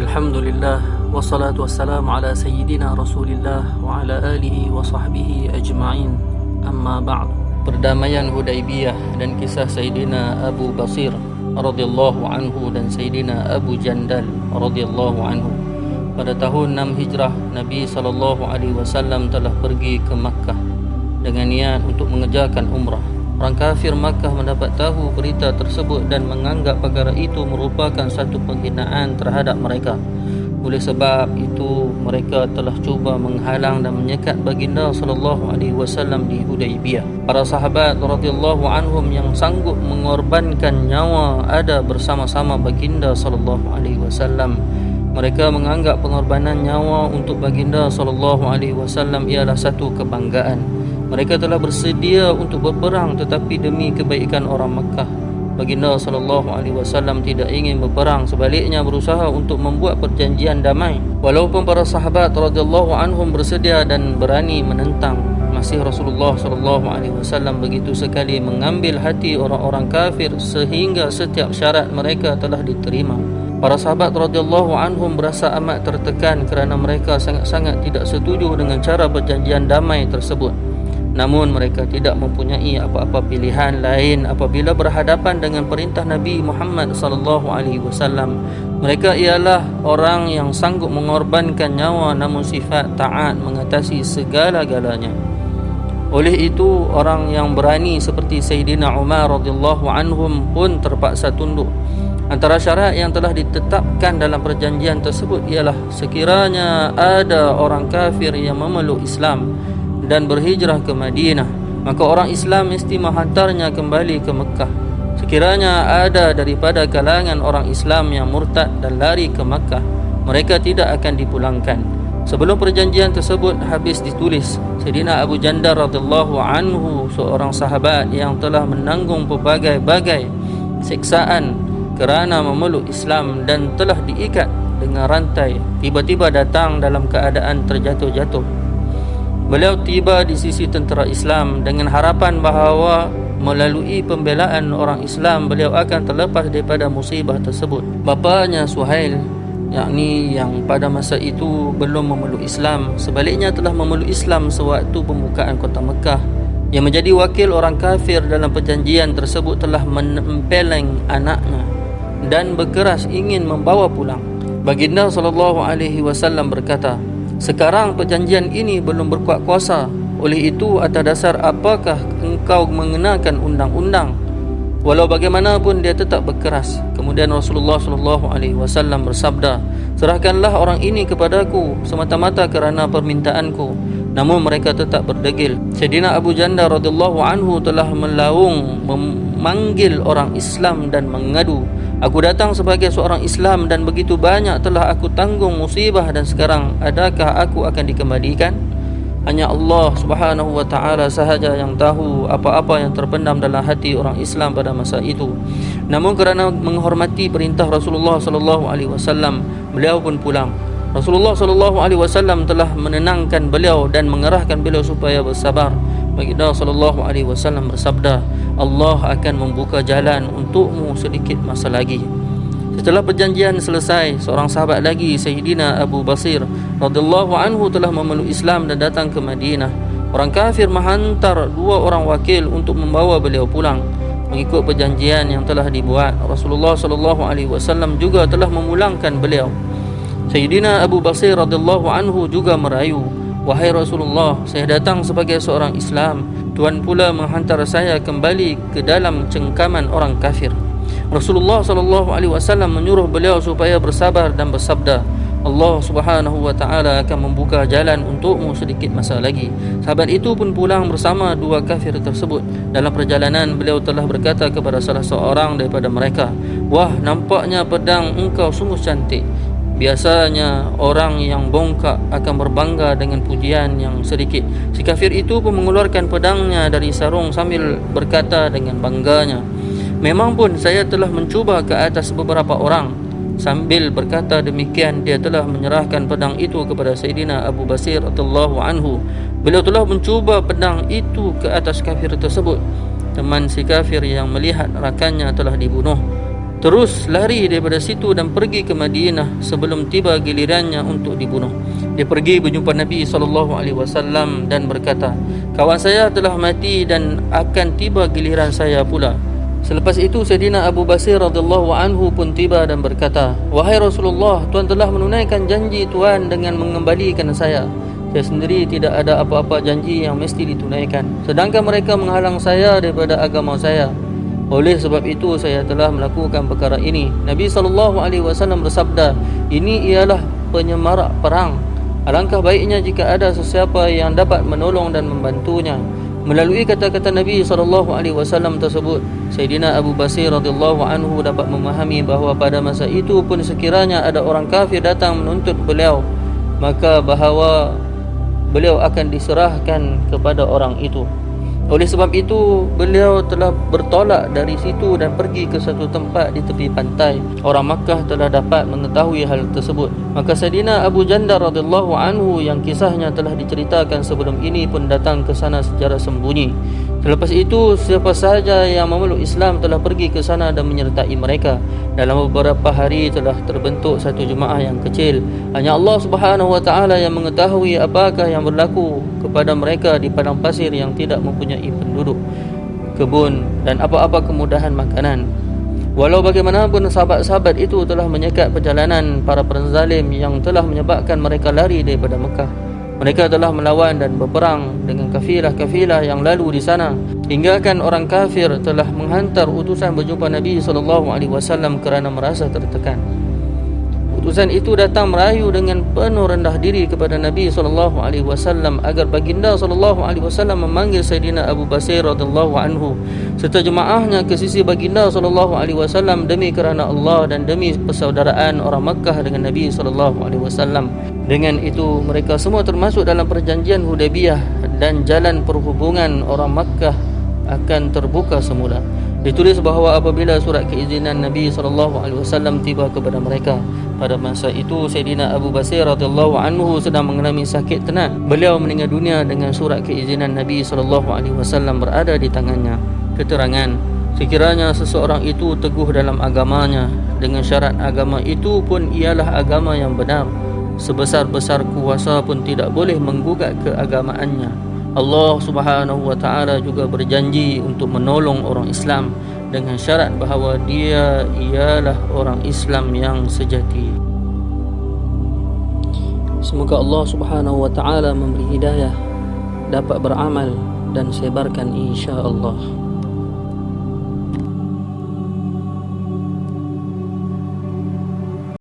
Alhamdulillah, wassalatu wassalamu ala sayyidina Rasulillah wa ala alihi wa sahbihi ajma'in. Amma ba'd. Perdamaian Hudaibiyah dan kisah Sayyidina Abu Basir radhiyallahu anhu dan Sayyidina Abu Jandal radhiyallahu anhu. Pada tahun 6 Hijrah, Nabi SAW telah pergi ke Makkah dengan niat untuk mengerjakan umrah. Orang kafir Makkah mendapat tahu berita tersebut dan menganggap perkara itu merupakan satu penghinaan terhadap mereka. Oleh sebab itu, mereka telah cuba menghalang dan menyekat baginda sallallahu alaihi wasallam di Hudaibiyah. Para sahabat radhiyallahu anhum yang sanggup mengorbankan nyawa ada bersama-sama baginda sallallahu alaihi wasallam. Mereka menganggap pengorbanan nyawa untuk baginda sallallahu alaihi wasallam ialah satu kebanggaan. Mereka telah bersedia untuk berperang, tetapi demi kebaikan orang Makkah, baginda sallallahu alaihi wasallam tidak ingin berperang, sebaliknya berusaha untuk membuat perjanjian damai. Walaupun para sahabat radhiyallahu anhum bersedia dan berani menentang, masih Rasulullah sallallahu alaihi wasallam begitu sekali mengambil hati orang-orang kafir sehingga setiap syarat mereka telah diterima. Para sahabat radhiyallahu anhum berasa amat tertekan kerana mereka sangat-sangat tidak setuju dengan cara perjanjian damai tersebut. Namun mereka tidak mempunyai apa-apa pilihan lain apabila berhadapan dengan perintah Nabi Muhammad sallallahu alaihi wasallam. Mereka ialah orang yang sanggup mengorbankan nyawa namun sifat taat mengatasi segala-galanya. Oleh itu, orang yang berani seperti Sayyidina Umar radhiyallahu anhum pun terpaksa tunduk. Antara syarat yang telah ditetapkan dalam perjanjian tersebut ialah sekiranya ada orang kafir yang memeluk Islam dan berhijrah ke Madinah, maka orang Islam mesti menghantarnya kembali ke Mekah. Sekiranya ada daripada kalangan orang Islam yang murtad dan lari ke Mekah, mereka tidak akan dipulangkan. Sebelum perjanjian tersebut habis ditulis, Sayyidina Abu Jandal radhiyallahu anhu, seorang sahabat yang telah menanggung pelbagai-bagai siksaan kerana memeluk Islam dan telah diikat dengan rantai, tiba-tiba datang dalam keadaan terjatuh-jatuh. Beliau tiba di sisi tentera Islam dengan harapan bahawa melalui pembelaan orang Islam beliau akan terlepas daripada musibah tersebut. Bapanya Suhail, yakni yang pada masa itu belum memeluk Islam, sebaliknya telah memeluk Islam sewaktu pembukaan kota Mekah. Yang menjadi wakil orang kafir dalam perjanjian tersebut telah menempeleng anaknya dan berkeras ingin membawa pulang. Baginda sallallahu alaihi wasallam berkata, "Sekarang perjanjian ini belum berkuat kuasa. Oleh itu, atas dasar apakah engkau mengenakan undang-undang?" Walau bagaimanapun dia tetap berkeras. Kemudian Rasulullah sallallahu alaihi wasallam bersabda, "Serahkanlah orang ini kepadaku semata-mata kerana permintaanku." Namun mereka tetap berdegil. Sayyidina Abu Jandal radhiyallahu anhu telah melaung memanggil orang Islam dan mengadu, "Aku datang sebagai seorang Islam dan begitu banyak telah aku tanggung musibah dan sekarang adakah aku akan dikembalikan? Hanya Allah Subhanahu wa taala sahaja yang tahu apa-apa yang terpendam dalam hati orang Islam pada masa itu." Namun kerana menghormati perintah Rasulullah sallallahu alaihi wasallam, beliau pun pulang. Rasulullah sallallahu alaihi wasallam telah menenangkan beliau dan mengerahkan beliau supaya bersabar. Baginda sallallahu alaihi wasallam bersabda, "Allah akan membuka jalan untukmu sedikit masa lagi." Setelah perjanjian selesai, seorang sahabat lagi, Sayyidina Abu Basir radhiyallahu anhu, telah memeluk Islam dan datang ke Madinah. Orang kafir menghantar 2 orang wakil untuk membawa beliau pulang. Mengikut perjanjian yang telah dibuat, Rasulullah sallallahu alaihi wasallam juga telah memulangkan beliau. Sayyidina Abu Basir radhiyallahu anhu juga merayu, "Wahai Rasulullah, saya datang sebagai seorang Islam. Tuan pula menghantar saya kembali ke dalam cengkaman orang kafir." Rasulullah sallallahu alaihi wasallam menyuruh beliau supaya bersabar dan bersabda, "Allah Subhanahu wa taala akan membuka jalan untukmu sedikit masa lagi." Sahabat itu pun pulang bersama 2 kafir tersebut. Dalam perjalanan beliau telah berkata kepada salah seorang daripada mereka, "Wah, nampaknya pedang engkau sungguh cantik." Biasanya orang yang bongkak akan berbangga dengan pujian yang sedikit. Si kafir itu pun mengeluarkan pedangnya dari sarung sambil berkata dengan bangganya, "Memang pun saya telah mencuba ke atas beberapa orang." Sambil berkata demikian, dia telah menyerahkan pedang itu kepada Sayyidina Abu Basir radhiyallahu anhu. Beliau telah mencuba pedang itu ke atas kafir tersebut. Teman si kafir yang melihat rakannya telah dibunuh terus lari daripada situ dan pergi ke Madinah sebelum tiba gilirannya untuk dibunuh. Dia pergi berjumpa Nabi SAW dan berkata, kawan saya telah mati dan akan tiba giliran saya pula. Selepas itu Sayyidina Abu Basir radhiyallahu anhu pun tiba dan berkata, wahai Rasulullah, Tuan telah menunaikan janji Tuan dengan mengembalikan saya. Saya sendiri tidak ada apa-apa janji yang mesti ditunaikan, sedangkan mereka menghalang saya daripada agama saya. Oleh sebab itu saya telah melakukan perkara ini. Nabi SAW bersabda, ini ialah penyemarak perang. Alangkah baiknya jika ada sesiapa yang dapat menolong dan membantunya. Melalui kata-kata Nabi SAW tersebut, Sayyidina Abu Basir radhiyallahu anhu dapat memahami bahawa pada masa itu pun sekiranya ada orang kafir datang menuntut beliau, maka bahawa beliau akan diserahkan kepada orang itu. Oleh sebab itu, beliau telah bertolak dari situ dan pergi ke satu tempat di tepi pantai. Orang Makkah telah dapat mengetahui hal tersebut. Maka Sayyidina Abu Jandal radhiyallahu anhu yang kisahnya telah diceritakan sebelum ini pun datang ke sana secara sembunyi. Selepas itu, siapa sahaja yang memeluk Islam telah pergi ke sana dan menyertai mereka. Dalam beberapa hari telah terbentuk satu jemaah yang kecil. Hanya Allah Subhanahu wa taala yang mengetahui apakah yang berlaku kepada mereka di padang pasir yang tidak mempunyai penduduk, kebun dan apa-apa kemudahan makanan. Walau bagaimanapun sahabat-sahabat itu telah menyekat perjalanan para penzalim yang telah menyebabkan mereka lari daripada Mekah. Mereka telah melawan dan berperang dengan kafilah-kafilah yang lalu di sana, hinggakan orang kafir telah menghantar utusan berjumpa Nabi SAW kerana merasa tertekan. Utusan itu datang merayu dengan penuh rendah diri kepada Nabi SAW agar baginda SAW memanggil Sayyidina Abu Basir radhiyallahu anhu serta jemaahnya ke sisi baginda SAW demi kerana Allah dan demi persaudaraan orang Makkah dengan Nabi SAW. Dengan itu mereka semua termasuk dalam perjanjian Hudaybiyah dan jalan perhubungan orang Makkah akan terbuka semula. Ditulis bahawa apabila surat keizinan Nabi SAW tiba kepada mereka, pada masa itu Sayyidina Abu Basir radhiyallahu anhu sedang mengalami sakit tenat. Beliau meninggal dunia dengan surat keizinan Nabi SAW berada di tangannya. Keterangan, sekiranya seseorang itu teguh dalam agamanya dengan syarat agama itu pun ialah agama yang benar, sebesar-besar kuasa pun tidak boleh menggugat keagamaannya. Allah Subhanahu wa taala juga berjanji untuk menolong orang Islam dengan syarat bahawa dia ialah orang Islam yang sejati. Semoga Allah Subhanahu wa taala memberi hidayah, dapat beramal dan sebarkan insya-Allah.